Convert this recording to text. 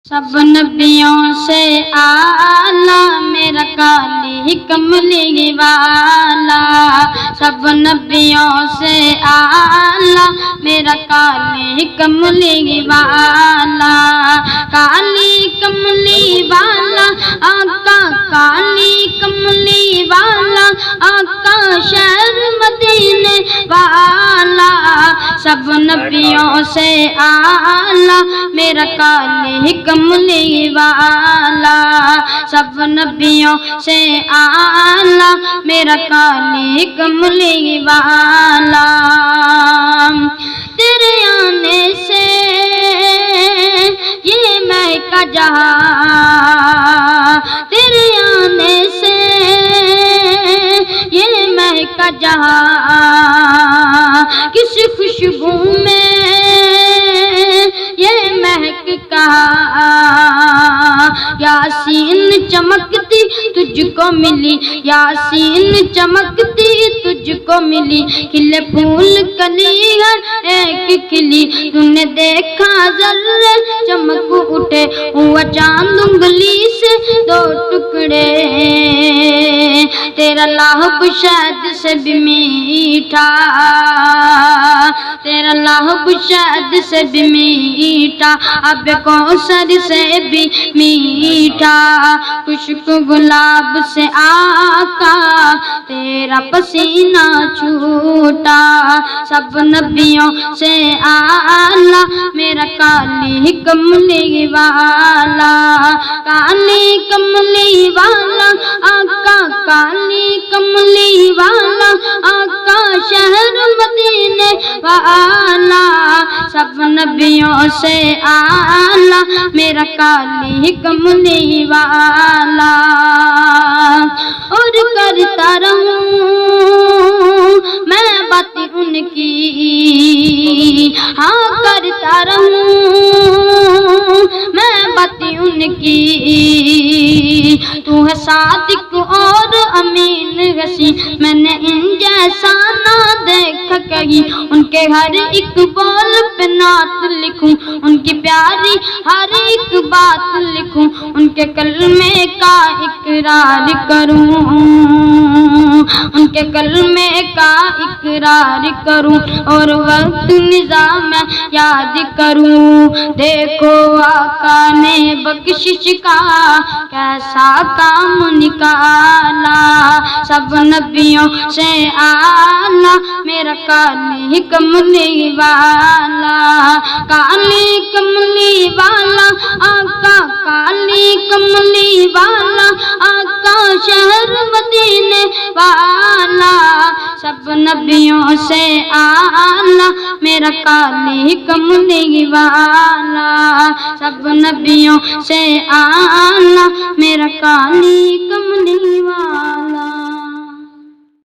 سب نبیوں سے اعلیٰ میرا کالی کملی والا، سب نبیوں سے اعلیٰ میرا کالی کملی والا، کالی کملی والا آقا، کالی کملی والا آقا، شہر مدینے والا، سب نبیوں سے اعلیٰ میرا کالی کملی والا، سب نبیوں سے اعلیٰ میرا کالی کملی والا، تیرے آنے سے یہ مہکا جہاں، تیرے آنے سے یہ مہکا جہاں، کس خوشبو میں یہ مہک کہا، یاسین چمکتی تجھ کو ملی، یاسین چمکتی تجھ کو ملی، کھلے پھول کلی ہر ایک کھلی، تو نے دیکھا ذرے چمک اٹھے، ہوا چاند انگلی سے دو ٹکڑے، تیرا لہب شہد سے بھی میٹھا، تیرا لہب شہد سے بھی میٹھا، اب کوثر سے بھی میٹھا، خشک گلاب سے آقا تیرا پسینہ چھوٹا، سب نبیوں سے اعلیٰ میرا کالی کملی والا، کالی کملی والا آقا، کالی کملی والا آقا، شہر مدینے والا، سب نبیوں سے اعلیٰ میرا کالی کملی والا، اور کرتا رہوں میں باتیں ان کی، ہاں کرتا رہوں میں باتیں ان کی، تو ہے صادق اور امین حسین، میں نے ان جیسا نہ دیکھا کہیں، ان کے ہر ایک بول پہ نعت لکھوں، ان کی پیاری ہر ایک بات لکھوں، ان کے کلمے کا اقرار کروں، ان کے کلمے کا اقرار کروں، اور وقت نظام میں یاد کروں، دیکھو آقا نے بخشش کا کیسا کام نکالا، سب نبیوں سے اعلیٰ میرا کالی کملی والا، کالی کملی والا آقا، کالی کملی والا آقا، شہر مدینے والا، سب نبیوں سے اعلیٰ میرا کالی کملی والا، سب نبیوں سے اعلیٰ میرا کالی کملی والا۔